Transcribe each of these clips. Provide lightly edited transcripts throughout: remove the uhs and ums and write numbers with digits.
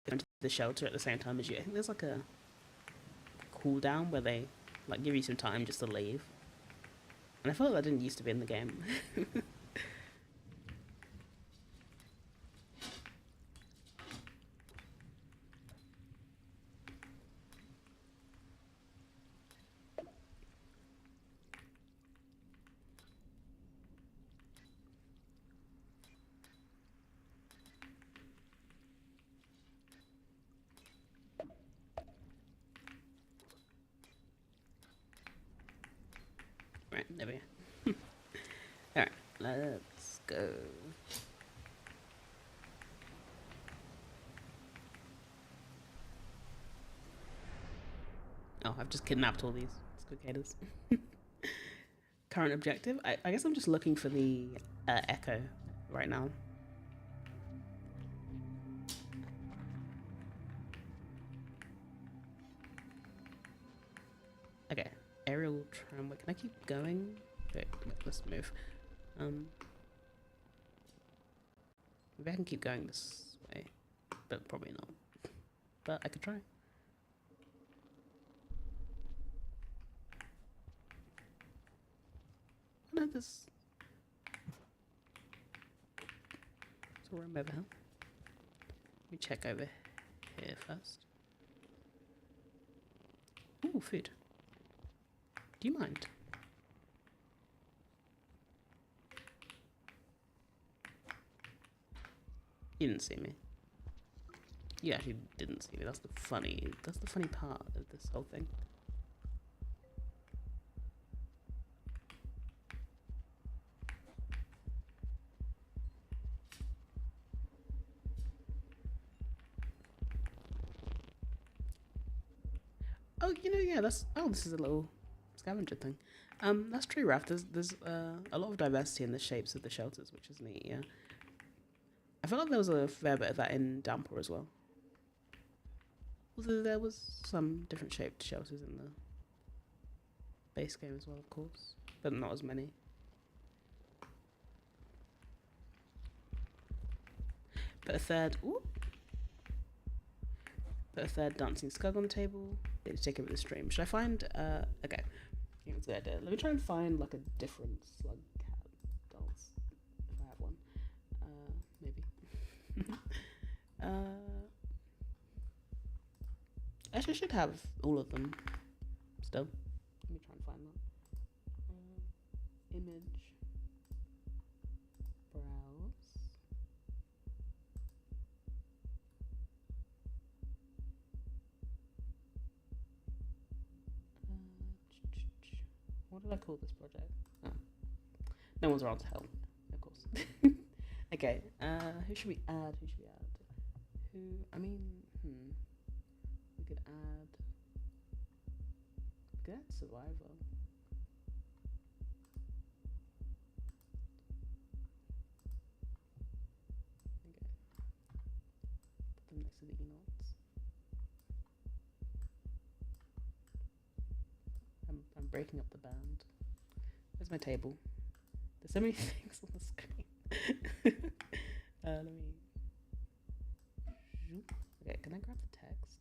into the shelter at the same time as you. I think there's like a cooldown where they like give you some time just to leave. And I feel like that didn't used to be in the game. Right, there we go. Alright, let's go. Oh, I've just kidnapped all these sluggats. Current objective? I guess I'm just looking for the echo right now. Okay, aerial tramway. Can I keep going? Wait, let's move. Maybe I can keep going this way, but probably not. But I could try. No, this. So we're over here. Let me check over here first. Ooh, food. Do you mind? You didn't see me. You actually didn't see me. That's the funny part of this whole thing. Oh, yeah, that's... Oh, this is a little scavenger thing. That's true, Raph. There's a lot of diversity in the shapes of the shelters, which is neat, yeah. I feel like there was a fair bit of that in Downpour as well. Although there was some different shaped shelters in the base game as well, of course. But not as many. Put a third dancing skug on the table. Need to take over the stream. Should I find okay. I think it's a good idea. Let me try and find like a different slugcat dance. If I have one. Maybe. Actually I should have all of them still. Let me try and find that. Image. Browse. What did I call this project? Oh. No one's around to help, of course. Okay, who should we add? I mean, we could add Survivor. Okay. Put them next to the Enots. I'm breaking up the band. Where's my table? There's so many things on the screen. Let me... Okay, can I grab the text?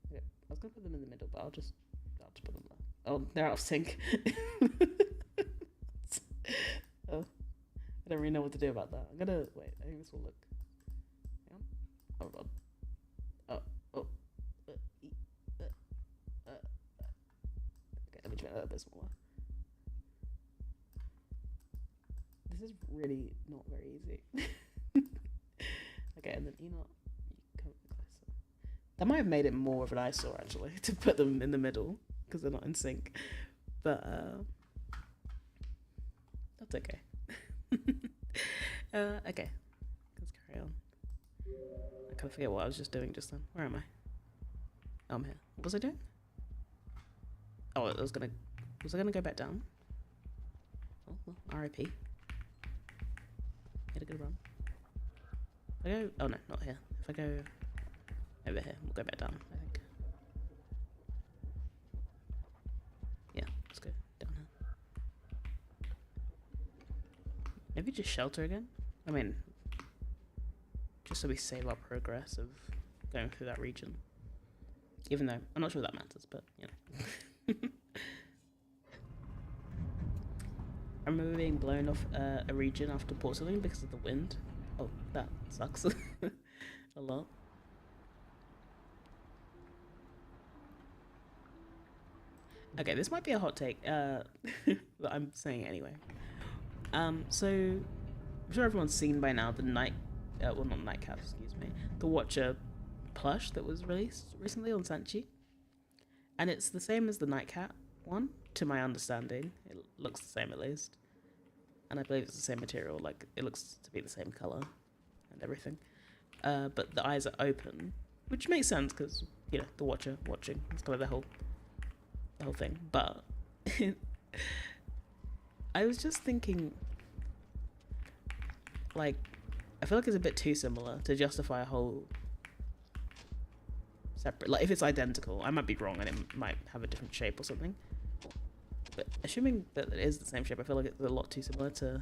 Okay, I was gonna put them in the middle, but I'll just put them there. Oh, they're out of sync. Oh, I don't really know what to do about that. I'm gonna wait. I think this will look. Hang on. Oh, okay, let me try that a bit smaller. This is really not very easy. Okay, and then Enoch, you come closer. That might have made it more of an eyesore actually to put them in the middle because they're not in sync, but that's okay. Okay, let's carry on. I kind of forget what I was just doing just then. Where am I? Oh, I'm here. What was I doing? Oh, was I gonna go back down? Oh, well, R.I.P. Had a good run. If I go, oh no, not here. If I go over here, we'll go back down, I think. Yeah, let's go down here. Maybe just shelter again? I mean, just so we save our progress of going through that region. Even though I'm not sure that matters, but you know. I remember being blown off a region after portaling because of the wind. Oh, that sucks a lot. Okay, this might be a hot take, but I'm saying it anyway. So I'm sure everyone's seen by now the well, not nightcap, excuse me, the Watcher plush that was released recently on Sanchi, and it's the same as the nightcat one, to my understanding. It looks the same at least, and I believe it's the same material. Like it looks to be the same color and everything, but the eyes are open, which makes sense because you know the Watcher watching. It's kind of the whole thing. But I was just thinking, like, I feel like it's a bit too similar to justify a whole separate. Like, if it's identical, I might be wrong and it might have a different shape or something. But assuming that it is the same shape, I feel like it's a lot too similar to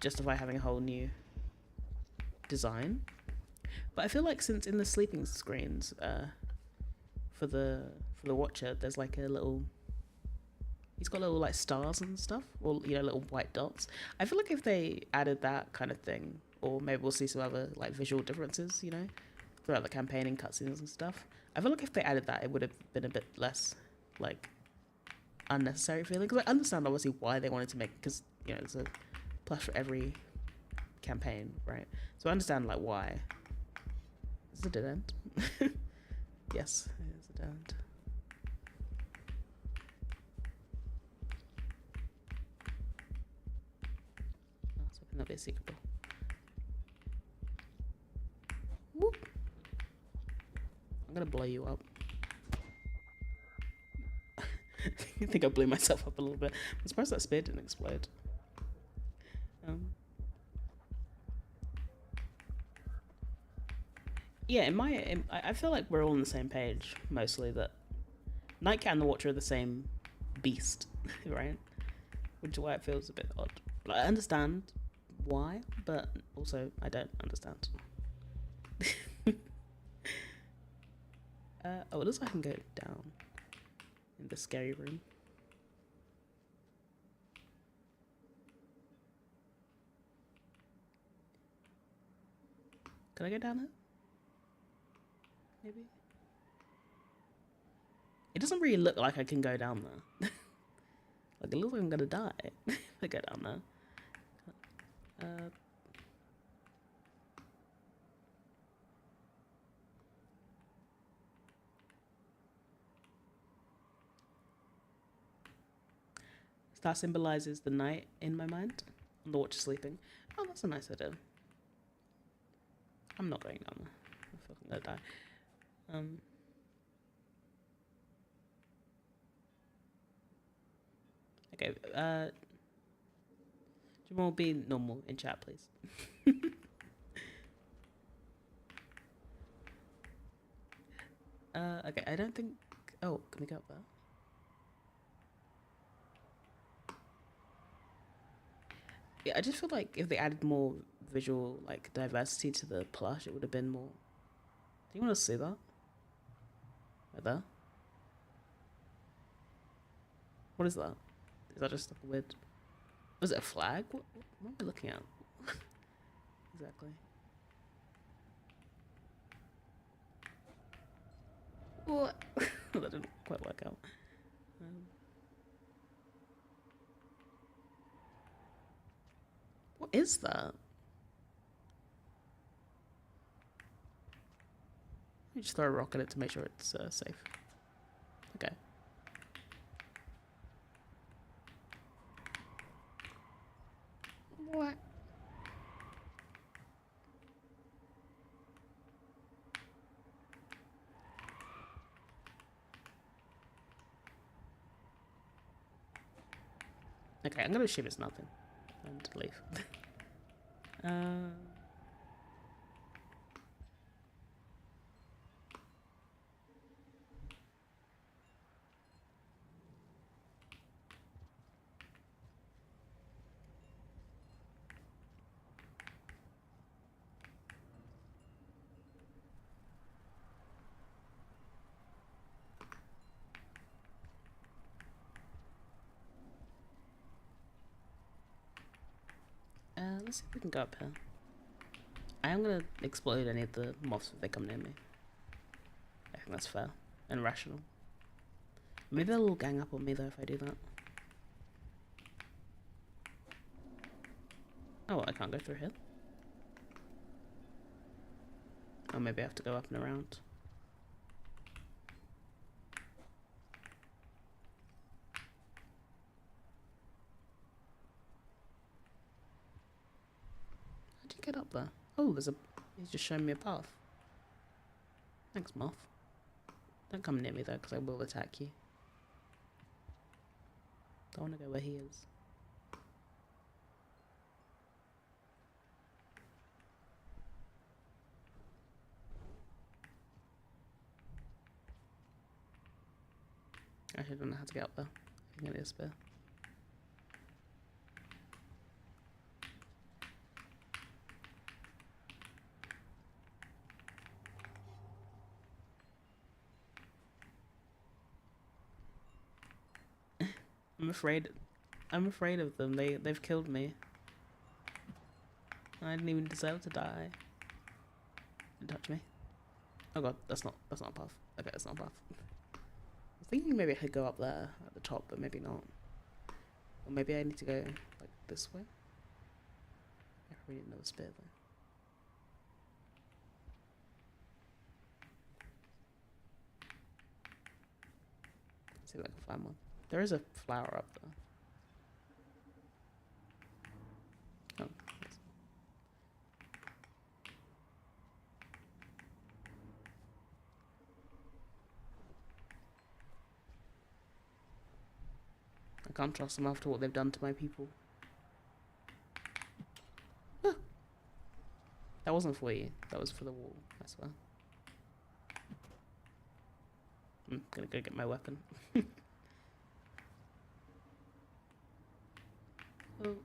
justify having a whole new design. But I feel like since in the sleeping screens, for the Watcher, there's like a little. He's got little like stars and stuff, or you know, little white dots. I feel like if they added that kind of thing, or maybe we'll see some other like visual differences, you know, throughout the campaign and cutscenes and stuff. I feel like if they added that, it would have been a bit less like unnecessary feeling. Because I understand obviously why they wanted to make, because you know there's a plush for every campaign, right? So I understand like why. Is it a dead end? Yes, it is a dead end. That'll be a secret door. Whoop. I'm gonna blow you up. I think I blew myself up a little bit. I'm surprised that spear didn't explode. Yeah, I feel like we're all on the same page, mostly, that Nightcat and the Watcher are the same beast, right? Which is why it feels a bit odd. But I understand why, but also I don't understand. Oh, it looks like I can go down in the scary room. Can I go down it? Maybe? It doesn't really look like I can go down there. Like, it looks like I'm gonna die if I go down there. That symbolizes the night in my mind. And the Watcher sleeping. Oh, that's a nice idea. I'm not going down there. I feel like I'm gonna die. Okay, Jamal, be normal in chat, please. Okay, I don't think... Oh, can we go up there? Yeah, I just feel like if they added more visual, like, diversity to the plush, it would have been more... Do you want to see that? Right there? What is that? Is that just like a weird... Was it a flag? What am I looking at? Exactly. What? That didn't quite work out. What is that? Let me just throw a rock at it to make sure it's safe. Okay. What? Okay, I'm gonna assume it's nothing and leave. Let's see if we can go up here. I am gonna explode any of the moths if they come near me. I think that's fair and rational. Maybe they'll all gang up on me though if I do that. Oh, I can't go through here. Oh, maybe I have to go up and around. How do you get up there? Oh, he's just showing me a path. Thanks, moth. Don't come near me though, because I will attack you. Don't want to go where he is. I actually don't know how to get up there. I think I need a spear. I'm afraid of them. They've killed me. I didn't even deserve to die. Don't touch me. Oh god, that's not a path. Okay, that's not a path. I was thinking maybe I could go up there at the top, but maybe not. Or maybe I need to go like this way. I really need another spear though. Let's see if I can find one. There is a flower up there. Oh, I can't trust them after what they've done to my people. Ah. That wasn't for you. That was for the wall, I swear. I'm gonna go get my weapon. Well,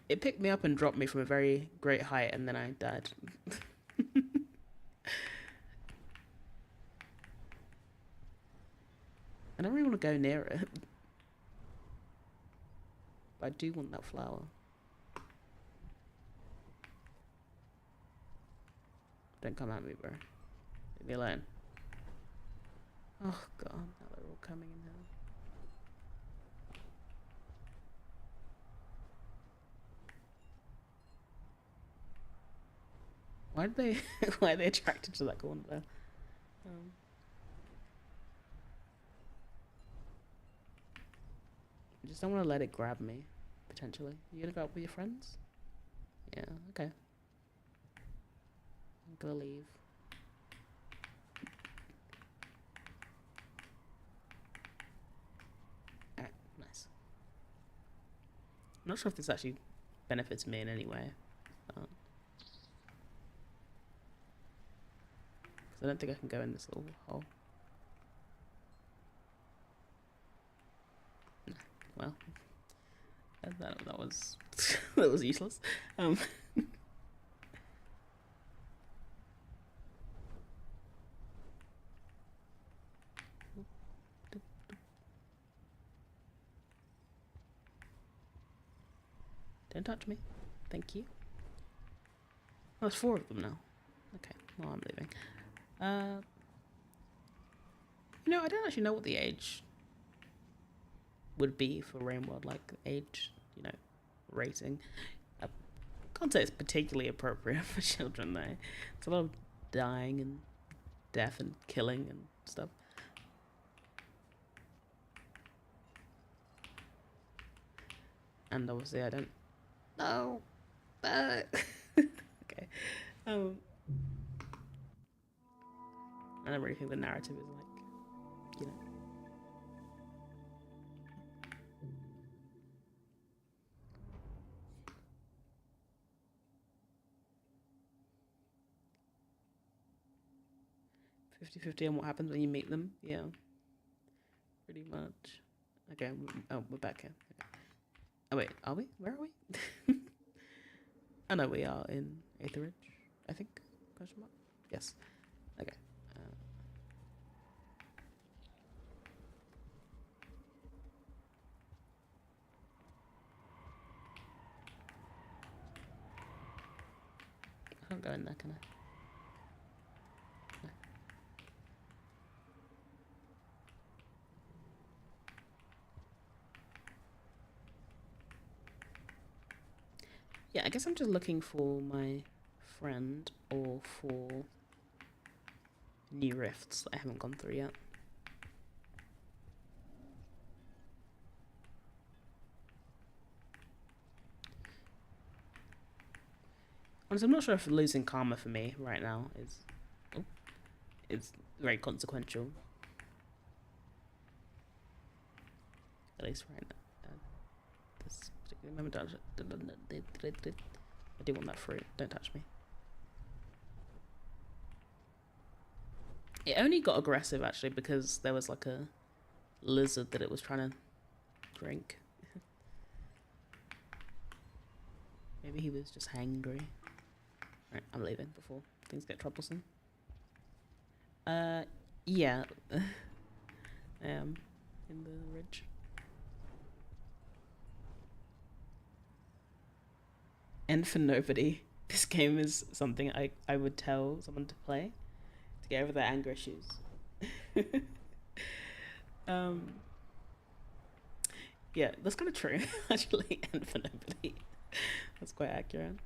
it picked me up and dropped me from a very great height, and then I died. I don't really want to go near it. But I do want that flower. Don't come at me, bro. Leave me alone. Oh god, now they're all coming in here. Why are they attracted to that corner there? I just don't want to let it grab me, potentially. You gonna go up with your friends? Yeah, okay. I'm gonna leave. Alright, nice. I'm not sure if this actually benefits me in any way. I don't think I can go in this little hole. No. Well, that was that was useless. Don't touch me. Thank you. Oh, there's 4 of them now. Okay, well I'm leaving. You know, I don't actually know what the age would be for Rainworld, like age, you know, rating. I can't say it's particularly appropriate for children though. It's a lot of dying and death and killing and stuff. And obviously I don't know. Okay. I don't really think the narrative is like, you know. "50-50 on what happens when you meet them." Yeah. Pretty much. Okay, we're back here. Okay. Oh wait, are we? Where are we? Oh no, we are in Aetherage, I think. Question mark? Yes. Okay. in there, can I? No. Yeah, I guess I'm just looking for my friend or for new rifts that I haven't gone through yet. Honestly, I'm not sure if losing karma for me right now is very consequential. At least right now. This particular moment, I do want that fruit. Don't touch me. It only got aggressive actually because there was like a lizard that it was trying to drink. Maybe he was just hangry. Right, I'm leaving before things get troublesome. Yeah. I am in the ridge. And for nobody, this game is something I would tell someone to play to get over their anger issues. Yeah, that's kind of true, actually, and for nobody. That's quite accurate.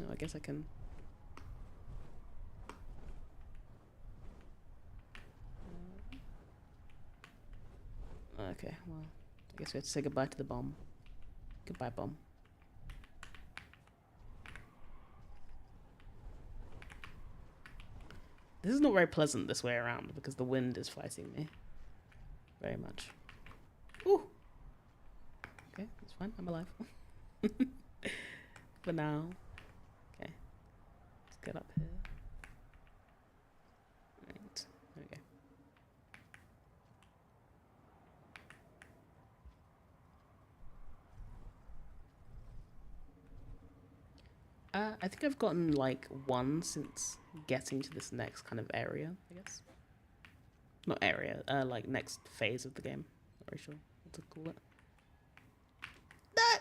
Oh, I guess I can. Okay, well, I guess we have to say goodbye to the bomb. Goodbye, bomb. This is not very pleasant this way around because the wind is fighting me very much. Ooh! Okay, that's fine. I'm alive. For now. Okay. Let's get up here. Right. There we go. I think I've gotten like one since getting to this next kind of area, I guess. Not area, like next phase of the game. Not very sure what to call it. Ah!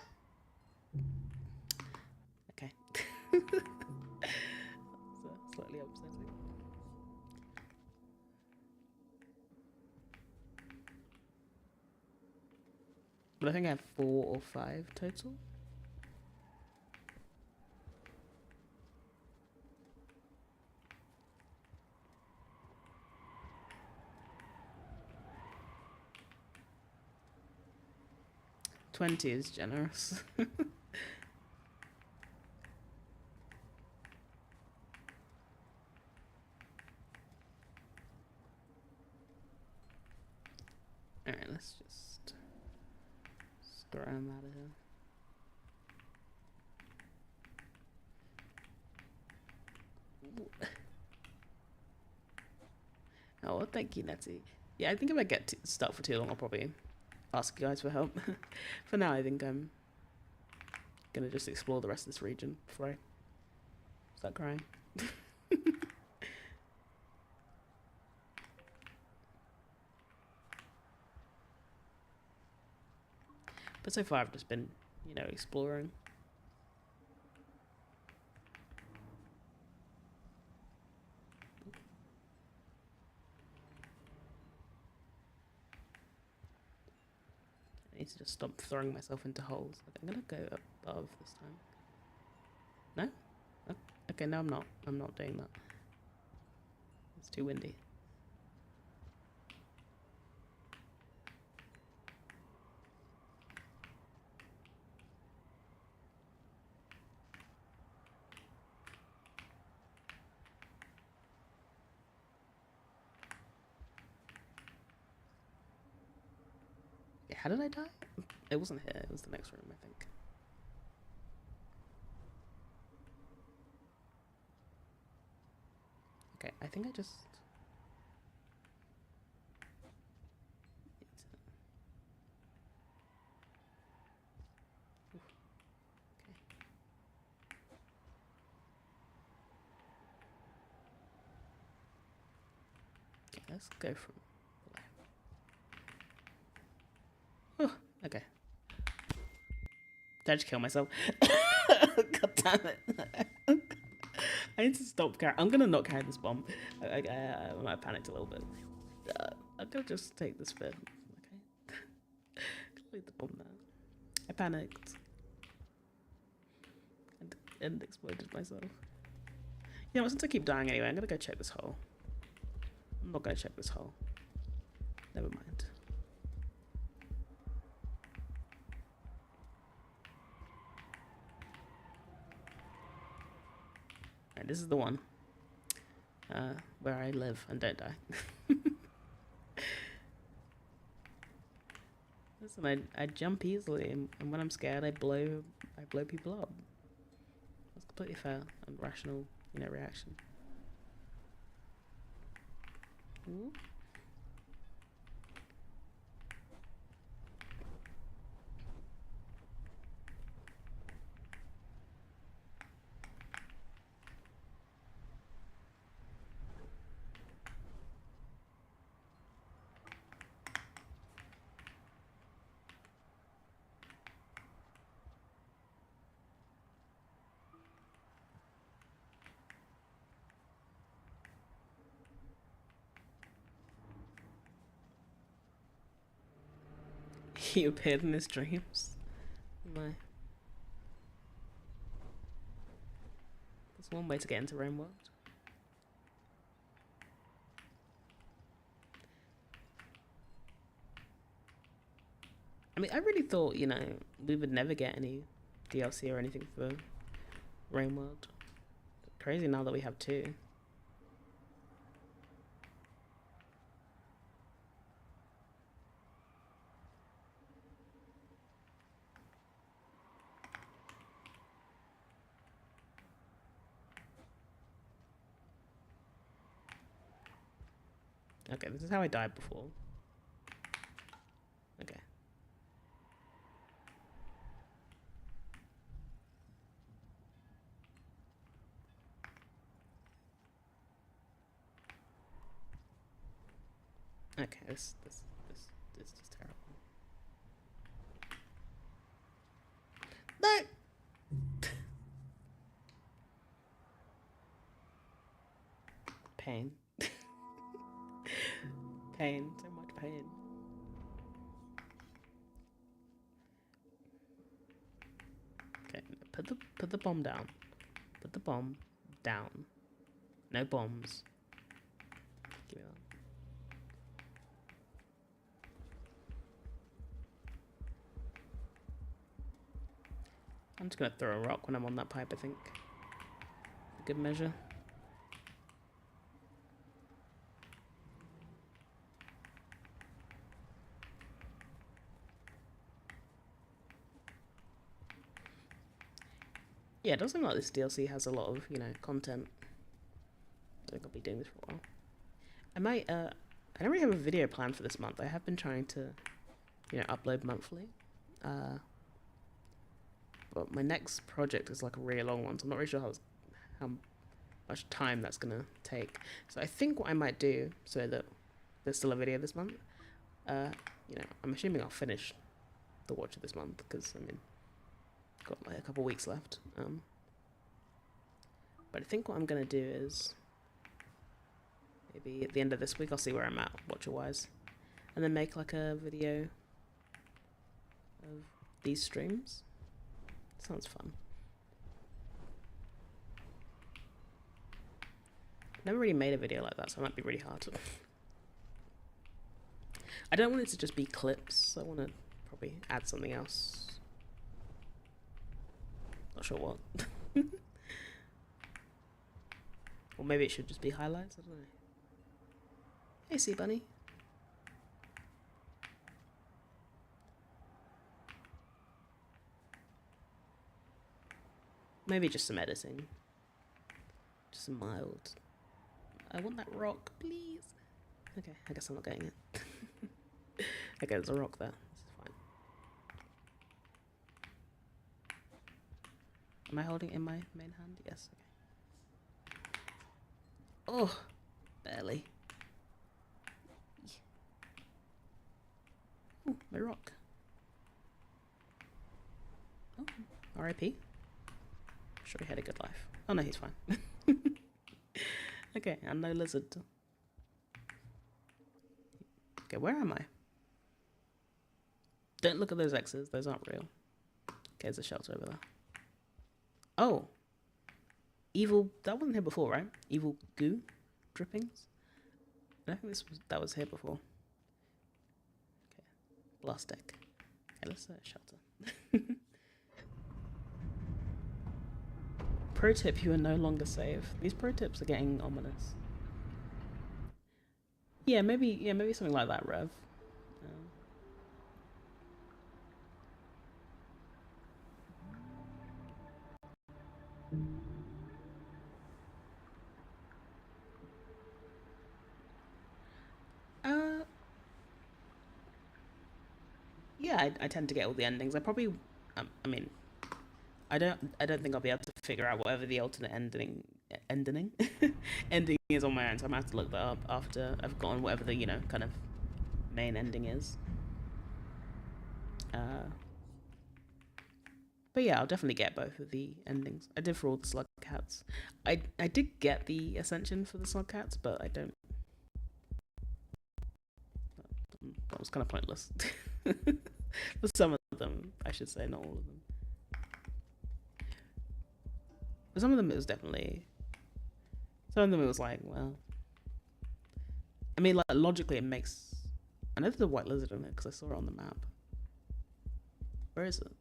Okay. So slightly upsetting. But I think I have 4 or 5 total. $20 is generous. Alright, let's just scram out of here. Oh, well, thank you, Nettie. Yeah, I think if I get stuck for too long, I'll probably ask you guys for help. For now, I think I'm gonna just explore the rest of this region before I start crying. But so far, I've just been, you know, exploring. I need to just stop throwing myself into holes. Okay, I'm gonna go above this time. No? Oh, okay, no, I'm not. I'm not doing that. It's too windy. Yeah, how did I die? It wasn't here. It was the next room, I think. Okay, I think I just... Oof. Okay, let's go from below. Oh, okay. I just kill myself? God damn it. I need to stop carrying. I'm gonna not carry this bomb. I might have panicked a little bit. I'm gonna just take this bit. Okay. Leave the bomb there. I panicked. And exploded myself. You know, since I keep dying anyway, I'm gonna go check this hole. I'm not gonna check this hole. Never mind. Right, this is the one where I live and don't die. Listen, I jump easily, and when I'm scared, I blow people up. That's completely fair and rational, you know, reaction. Ooh. He appeared in his dreams. My. That's one way to get into Rain World. I mean, I really thought, you know, we would never get any DLC or anything for Rain World. Crazy now that we have 2. Okay, this is how I died before. Okay. Okay, this is just terrible. No! Pain. Pain, so much pain. Okay, put the bomb down. Put the bomb down. No bombs. Give me that. I'm just gonna throw a rock when I'm on that pipe, I think. A good measure. Yeah, it does seem like this DLC has a lot of, you know, content. I think I'll be doing this for a while. I might, I don't really have a video plan for this month. I have been trying to, you know, upload monthly. But my next project is like a really long one, so I'm not really sure how much time that's gonna take. So I think what I might do, so that there's still a video this month, you know, I'm assuming I'll finish the Watcher this month, because, I mean, got like a couple weeks left. But I think what I'm gonna do is maybe at the end of this week I'll see where I'm at Watcher wise, and then make like a video of these streams. Sounds fun. Never really made a video like that, so it might be really hard. I don't want it to just be clips. I want to probably add something else. Not sure what. Or maybe it should just be highlights. I don't know. Hey, Sea Bunny. Maybe just some editing. Just some mild. I want that rock, please. Okay, I guess I'm not getting it. Okay, there's a rock there. This is fine. Am I holding it in my main hand? Yes. Okay. Oh, barely. Ooh, my rock. Oh, R.I.P. Sure he had a good life. Oh no, he's fine. Okay, and no lizard. Okay, where am I? Don't look at those X's, those aren't real. Okay, there's a shelter over there. Oh! Evil, that wasn't here before, right? Evil goo drippings? I don't think that was here before. Okay, blast deck. Okay, let's shelter. Pro tip, you are no longer safe. These pro tips are getting ominous. Yeah, maybe something like that, Rev. Yeah, I tend to get all the endings. I probably, I mean, I don't think I'll be able to figure out whatever the alternate ending is on my own. So I'm gonna have to look that up after I've gotten whatever the kind of main ending is. But yeah, I'll definitely get both of the endings. I did for all the slugcats. I did get the ascension for the slugcats, but I don't. That was kind of pointless. For some of them, I should say, not all of them. For some of them, it was definitely. Some of them, it was like, well. I mean, like logically, it makes. I know there's a white lizard in it because I saw it on the map. Where is it?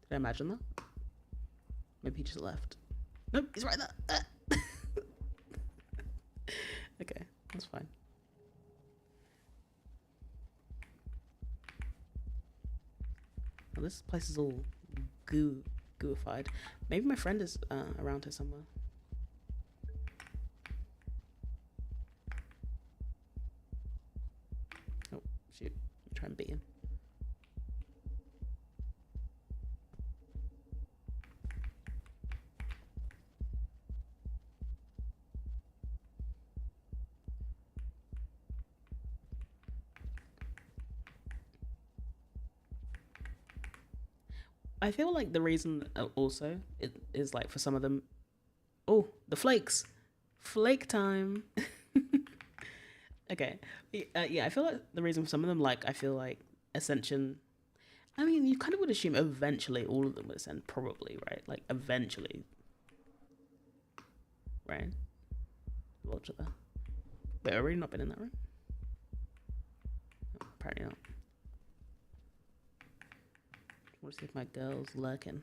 Did I imagine that? Maybe he just left. Nope, he's right there. Okay, that's fine. Well, this place is all gooified. Maybe my friend is around here somewhere. Oh, shoot. Try and beat him. I feel like the reason also it is like for some of them. Oh, the flakes. Flake time. Okay. Yeah, I feel like the reason for some of them, like, I feel like Ascension. I mean, you kind of would assume eventually all of them would ascend, probably, right? Like, eventually. Right? Watch it there. Wait, I've already not been in that room? Oh, apparently not. I want to see if my girl's lurking.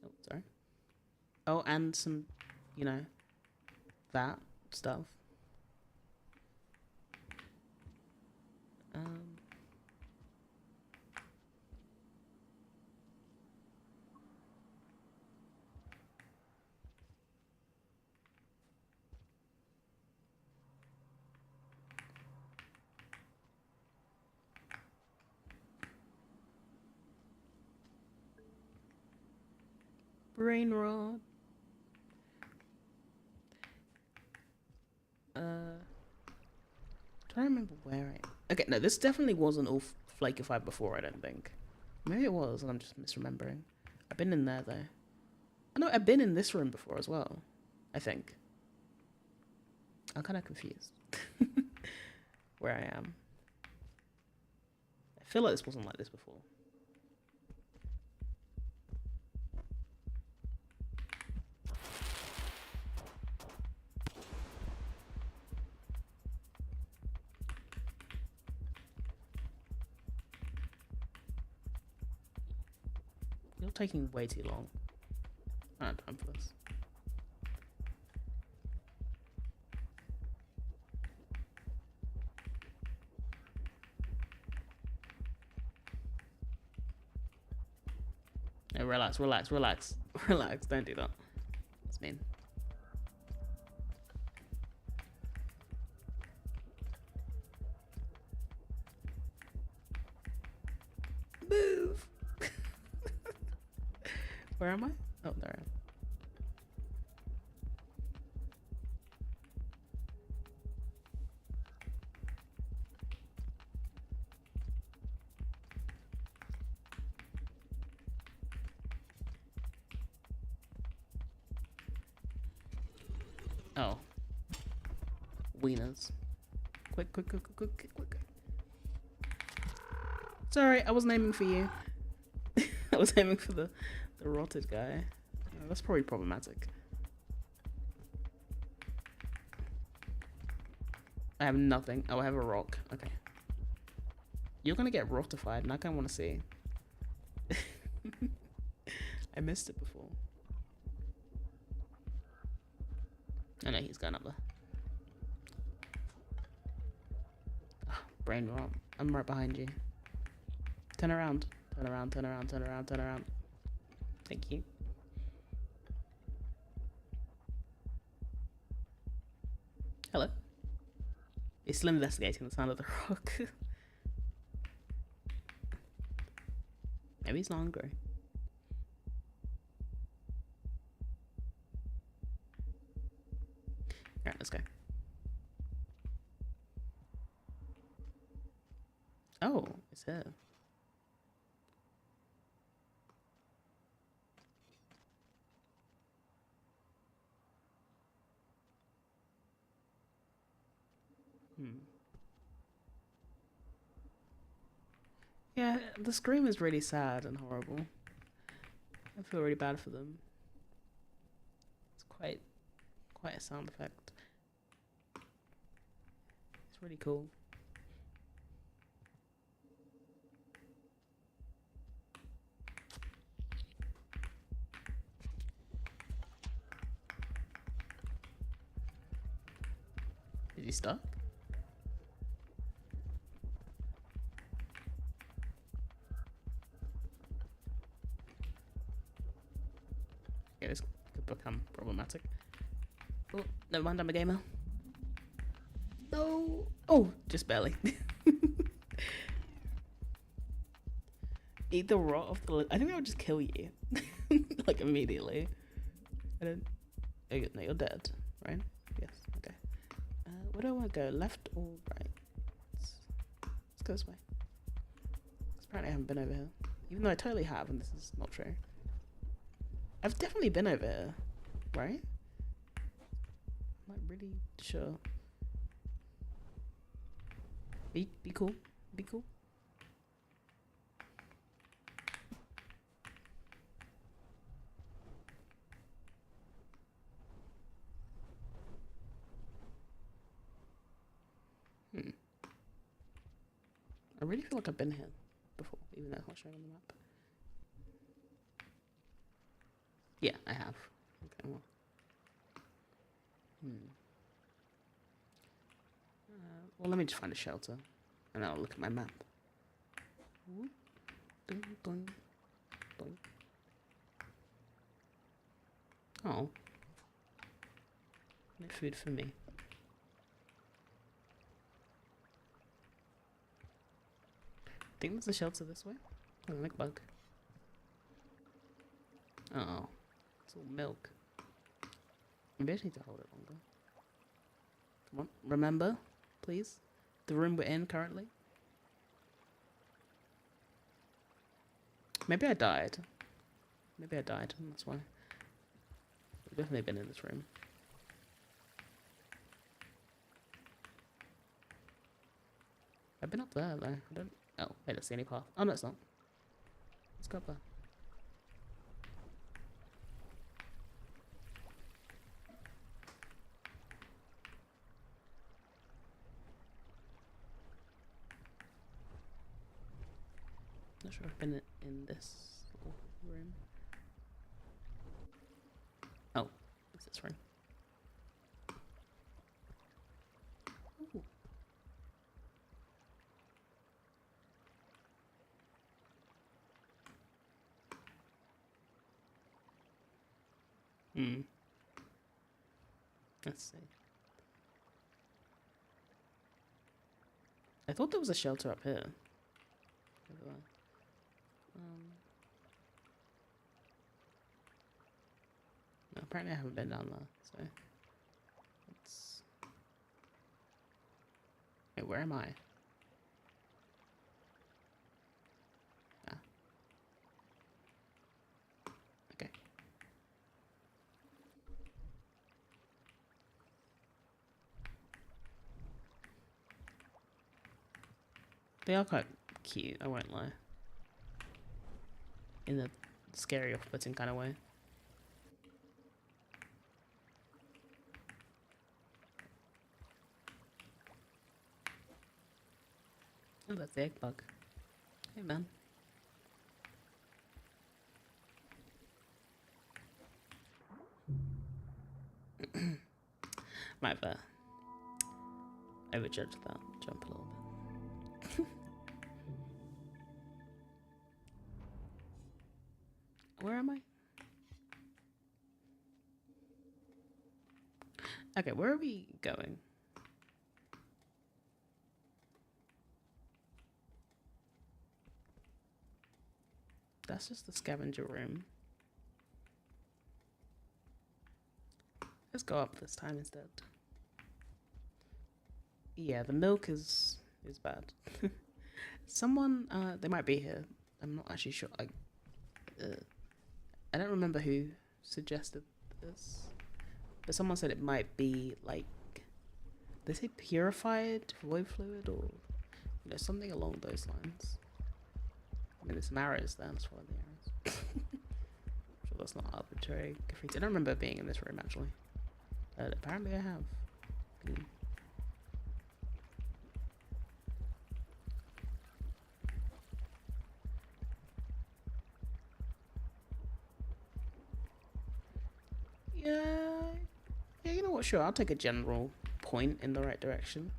Oh, sorry. Oh, and some, that stuff. Brain rot. Do I remember where okay, no, this definitely wasn't all flakified before, I don't think. Maybe it was, and I'm just misremembering. I've been in there, though. I know I've been in this room before as well, I think. I'm kind of confused where I am. I feel like this wasn't like this before. You're taking way too long. I don't have time for this. No, relax. Relax, don't do that. That's mean. Move! Where am I? Oh, there I am. Oh. Wieners. Quick, quick, quick, quick, quick, quick. Sorry, I wasn't aiming for you. I was aiming for the rotted guy. Oh, that's probably problematic. I have nothing. Oh, I have a rock. Okay. You're gonna get rotified, and I kind of want to see. I missed it before. Oh no, he's going up there. Oh, brain rot. I'm right behind you. Turn around. Turn around, turn around, turn around, turn around. Thank you. Hello. He's still investigating the sound of the rock. Maybe he's not hungry. Alright, let's go. Oh, it's here. Yeah, the scream is really sad and horrible. I feel really bad for them. It's quite a sound effect. It's really cool. Is he stuck? Yeah, this could become problematic. Oh, never mind, I'm a gamer. No! Oh, just barely. Eat the rot off the lid. I think that would just kill you. Like, immediately. I don't... Oh, no, you're dead, right? Yes, okay. Where do I want to go? Left or right? Let's go this way. Because apparently I haven't been over here. Even though I totally have, and this is not true. I've definitely been over here, right? I'm not really sure. Be cool. Be cool. I really feel like I've been here before, even though it's not showing on the map. Yeah, I have. Okay, well. Well, let me just find a shelter, and then I'll look at my map. Dun, dun, dun. Oh. No food for me. I think there's a shelter this way. Oh, like bug. Oh. It's all milk. Maybe I just need to hold it longer. Come on, remember, please? The room we're in currently. Maybe I died. Maybe I died, and that's why. I've definitely been in this room. I've been up there, though. I don't... Oh, I don't see any path. Oh, no, it's not. Let's go up there. Not sure I've been in this little room. Oh, it's this room. Ooh. Let's see. I thought there was a shelter up here. No, apparently I haven't been down there, so let's... Wait, where am I? Ah. Okay. They are quite cute, I won't lie. In a scary, off-putting kind of way. Oh, that's the egg bug. Hey, man. Might have overjudged that jump a little bit. Where am I? Okay, where are we going? That's just the scavenger room. Let's go up this time instead. Yeah, the milk is bad. Someone, they might be here. I'm not actually sure. I don't remember who suggested this, but someone said it might be like, they say purified void fluid or something along those lines. I mean, there's some arrows there. That's why the arrows. I'm sure that's not arbitrary graffiti. I don't remember being in this room actually. Apparently I have. Yeah, you know what? Sure, I'll take a general point in the right direction.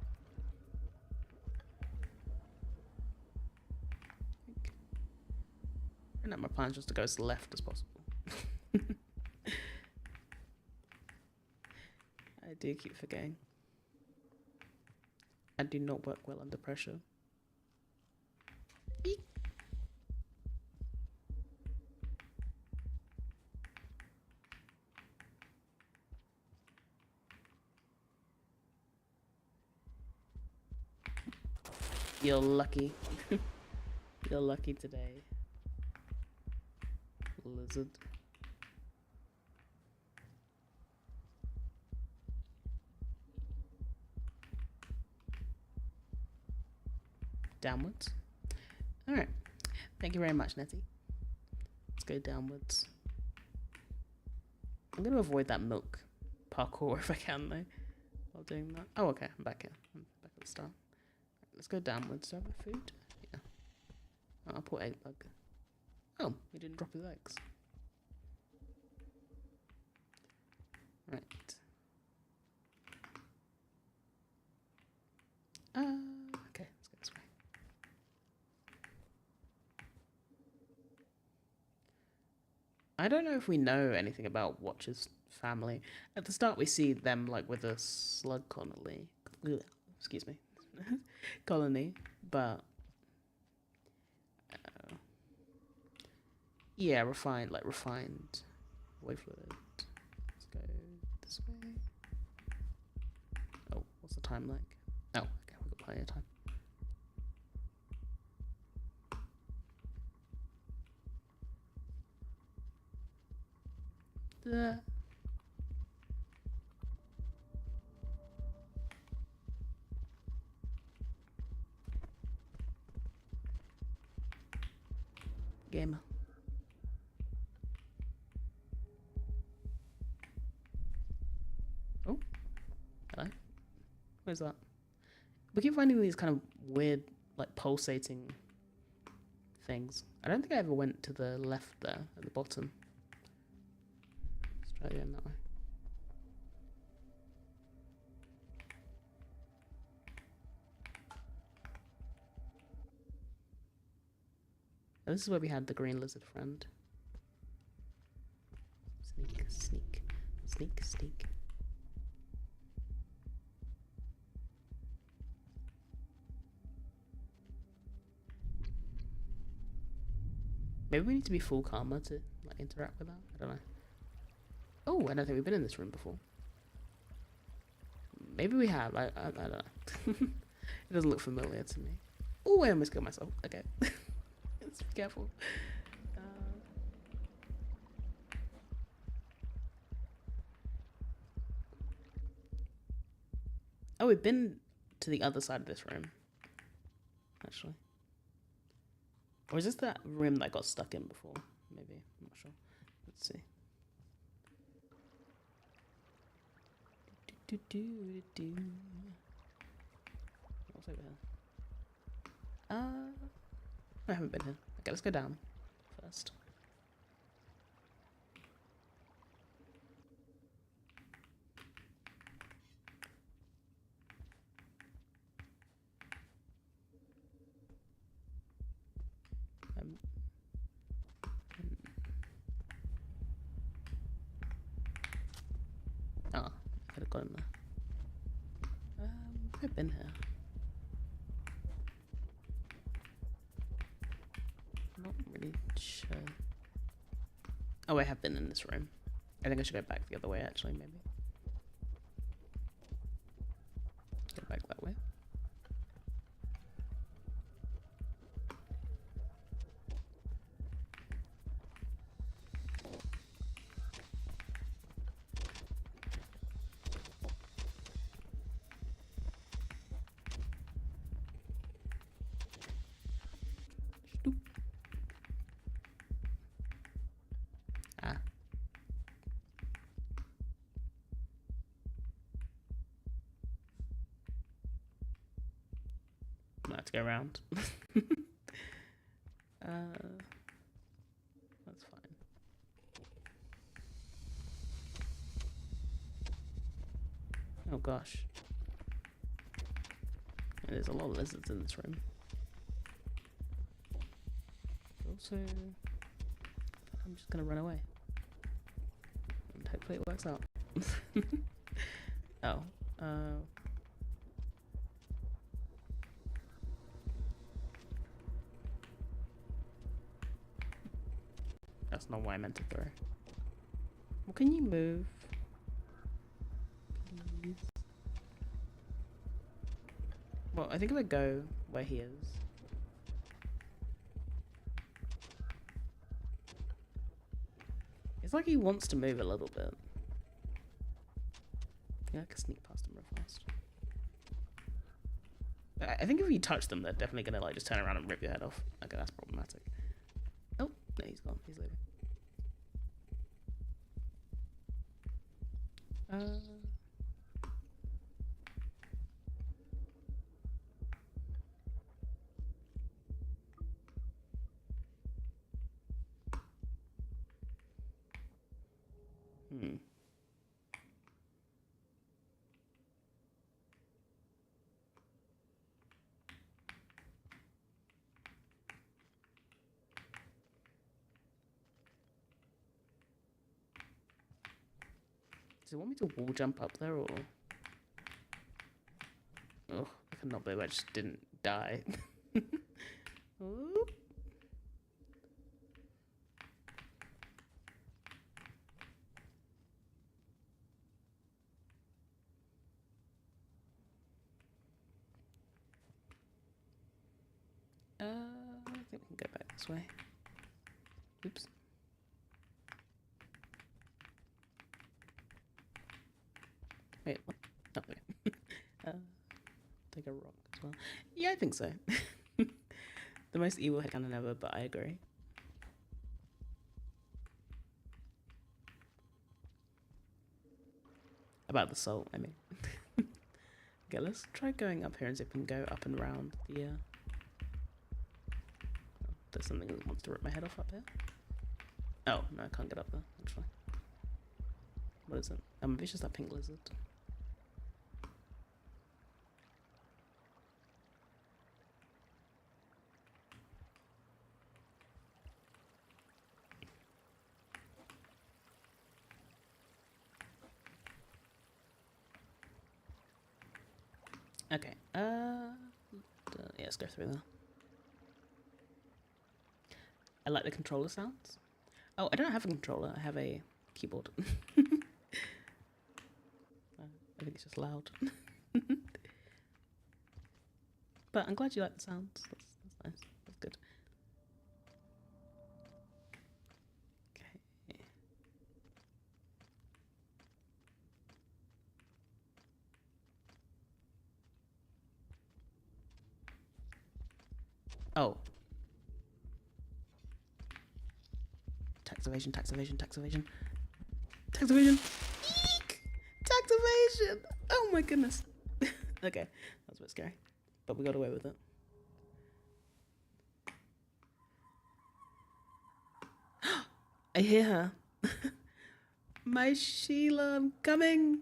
And my plan is just to go as left as possible. I do keep forgetting. I do not work well under pressure. Eek. You're lucky. You're lucky today. Lizard. Downwards. Alright. Thank you very much, Nettie. Let's go downwards. I'm going to avoid that milk parkour if I can, though, while doing that. Oh, okay. I'm back here. I'm back at the start. Let's go downwards. Do I have food? Yeah. Oh, I'll put egg bug. Oh, he didn't drop his eggs. Right. Okay, let's go this way. I don't know if we know anything about Watcher's family. At the start, we see them like with a slug colony. Excuse me. Colony, but yeah, refined void fluid. Let's go this way. Oh, what's the time like? Oh, okay, we've got plenty of time. Gamer. Oh, hello. Where's that? We keep finding these kind of weird, like pulsating things. I don't think I ever went to the left there at the bottom. Let's try going that way. Oh, this is where we had the green lizard friend. Sneak, sneak, sneak, sneak. Maybe we need to be full karma to like interact with that. I don't know. Oh, I don't think we've been in this room before. Maybe we have. I don't know. It doesn't look familiar to me. Oh, I almost killed myself. Okay. Let's be careful. Oh, we've been to the other side of this room. actually. Or is this that rim that I got stuck in before? Maybe. I'm not sure. Let's see. What's over here? I haven't been here. Okay, let's go down first. Oh, I could have gone in there. I've been here. Not really sure. Oh, I have been in this room. I think I should go back the other way, actually, maybe. Go back that way. Ah. I have to go around. That's fine. Oh gosh. And there's a lot of lizards in this room. Also, I'm just gonna run away. And hopefully it works out. Oh. That's not what I meant to throw. Well, can you move? Please. Well, I think if I go where he is. It's like he wants to move a little bit. Yeah, I can sneak past him real fast. I think if you touch them, they're definitely gonna like just turn around and rip your head off. Okay, that's problematic. Oh, no, he's gone. He's leaving. Does it want me to wall jump up there or? Oh, I cannot believe I just didn't die. Oop. I think we can go back this way. Oops. Wait, what? Oh, okay. Take a rock as well. Yeah, I think so. The most evil headcanon ever, but I agree. About the soul, I mean. Okay, let's try going up here and see if we can go up and round the oh, there's something that wants to rip my head off up here. Oh, no, I can't get up there, actually. What is it? Maybe it's just that pink lizard. Okay, yeah, let's go through there. I like the controller sounds. Oh, I don't have a controller, I have a keyboard. I think it's just loud. But I'm glad you like the sounds. That's nice. That's good. Okay. Oh. Tax evasion, tax evasion, tax evasion. Tax evasion. Eek! Tax evasion! Oh my goodness. Okay, that was a bit scary. But we got away with it. I hear her. My Sheila, I'm coming.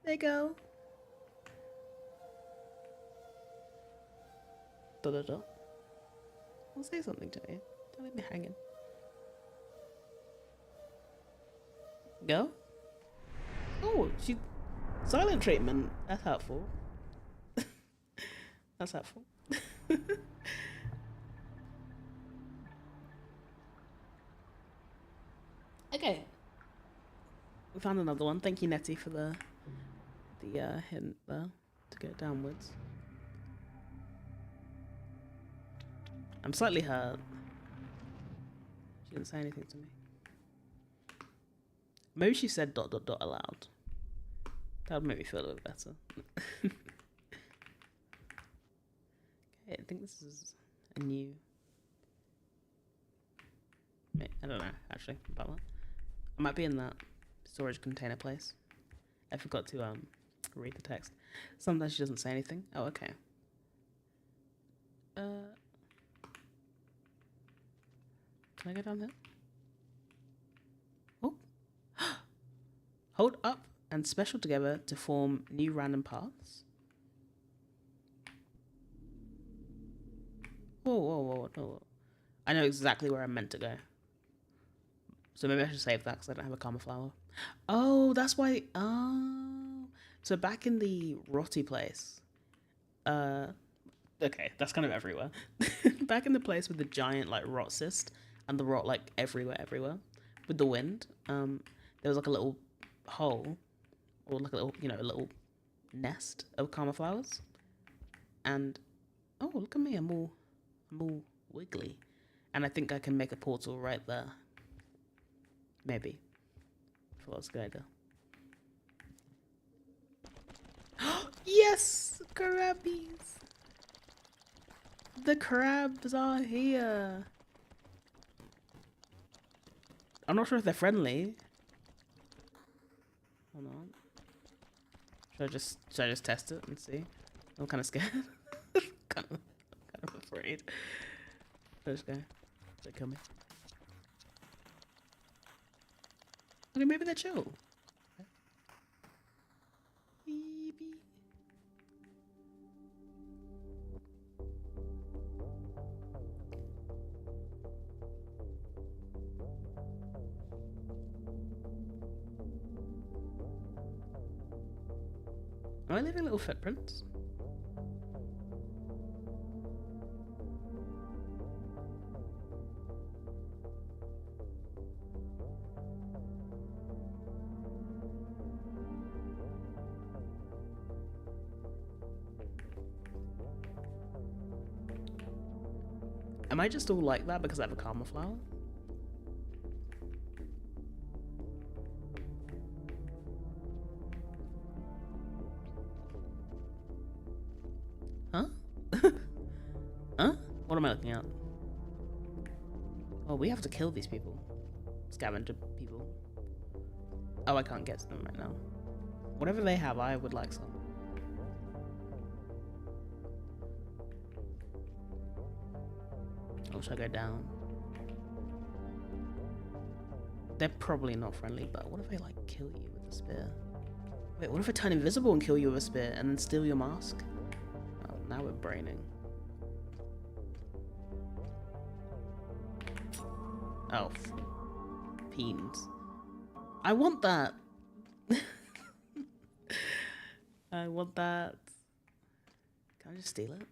There you go. Dot dot dot. I'll say something to you. Don't leave me hanging. Go. Oh, she silent treatment. That's helpful. That's helpful. Okay. We found another one. Thank you, Nettie, for the hint there to go downwards. I'm slightly hurt. She didn't say anything to me. Maybe she said dot dot dot aloud. That would make me feel a little bit better. Okay, I think this is a new... I don't know, actually, about that. I might be in that storage container place. I forgot to read the text. Sometimes she doesn't say anything. Oh, okay. Can I go down here? Oh. Hold up and special together to form new random paths. Whoa, whoa, whoa, whoa. I know exactly where I'm meant to go. So maybe I should save that because I don't have a karma flower. Oh, that's why. Oh. So back in the rotty place. Okay, that's kind of everywhere. Back in the place with the giant like rot cyst and the rot like everywhere with the wind. There was like a little hole or like a little, a little nest of karma flowers. And oh, look at me, I'm all wiggly. And I think I can make a portal right there. Maybe. Before I was going to go. Yes! Crabbies! The crabs are here. I'm not sure if they're friendly. Hold on. Should I just test it and see? I'm kind of scared. kind of afraid. Let's go. They kill me. Okay, maybe they're chill. Okay. Am I leaving little footprints? Am I just all like that because I have a karma flower? Huh? Huh? What am I looking at? Oh, we have to kill these people. Scavenger people. Oh, I can't get to them right now. Whatever they have, I would like some. Or should I go down? They're probably not friendly, but what if I like kill you with a spear? Wait, what if I turn invisible and kill you with a spear and then steal your mask? Oh, now we're braining. Oh, peens. I want that. I want that. Can I just steal it?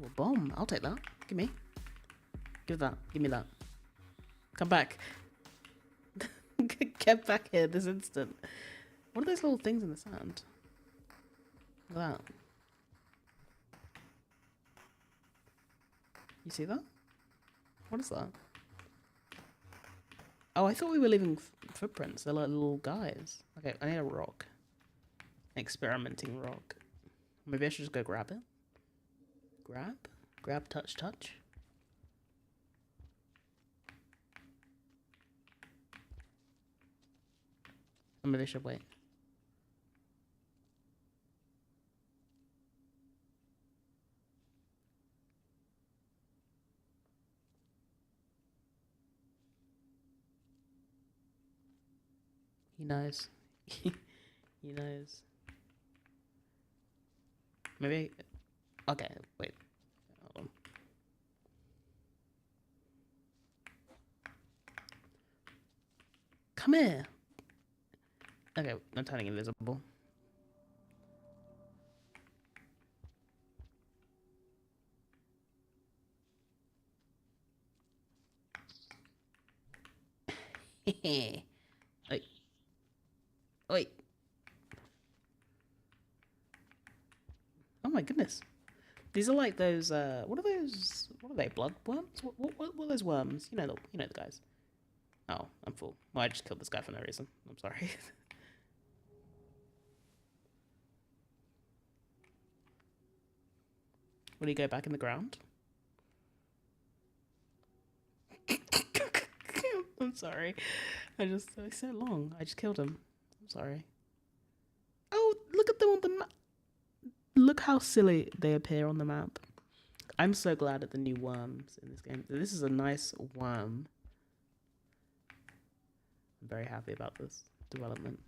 Oh, a bomb. I'll take that. Give me. Give that. Give me that. Come back. Get back here this instant. What are those little things in the sand? Look at that. You see that? What is that? Oh, I thought we were leaving footprints. They're like little guys. Okay, I need a rock. Experimenting rock. Maybe I should just go grab it. Grab, touch. Or maybe I should wait. He knows. He knows. Maybe. Okay, wait. Hold on. Come here. Okay, I'm turning invisible. Wait. Wait. Oh my goodness. These are like those, what are those, what are they, blood worms? What are those worms? You know the guys. Oh, I'm full. Well, I just killed this guy for no reason. I'm sorry. Will he go back in the ground? I'm sorry. It's so long. I just killed him. I'm sorry. Oh, look at them on the map. Look how silly they appear on the map. I'm so glad at the new worms in this game. This is a nice worm. I'm very happy about this development.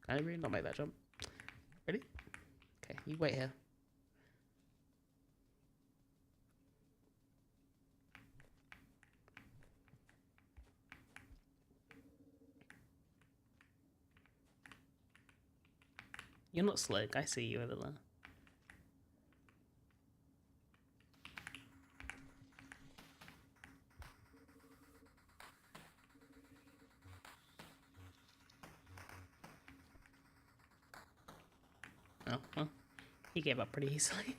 Can I really not make that jump? Ready? Okay, you wait here. You're not slick. I see you over there. Oh, well, he gave up pretty easily.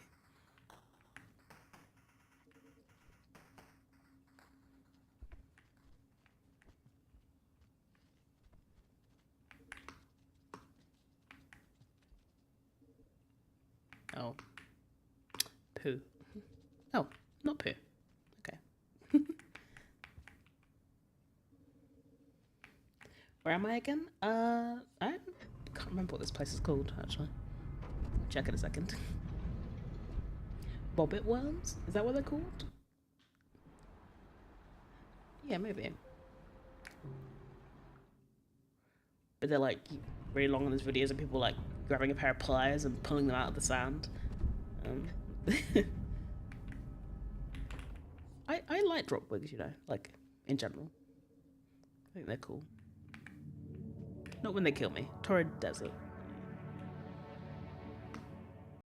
Oh. Poo. Oh, not poo. Okay. Where am I again? I can't remember what this place is called, actually. I'll check in a second. Bobbit worms? Is that what they're called? Yeah, maybe. But they're like really long in these videos of people like grabbing a pair of pliers and pulling them out of the sand. I like drop wigs, you know, like in general. I think they're cool. Not when they kill me. Torrid Desert.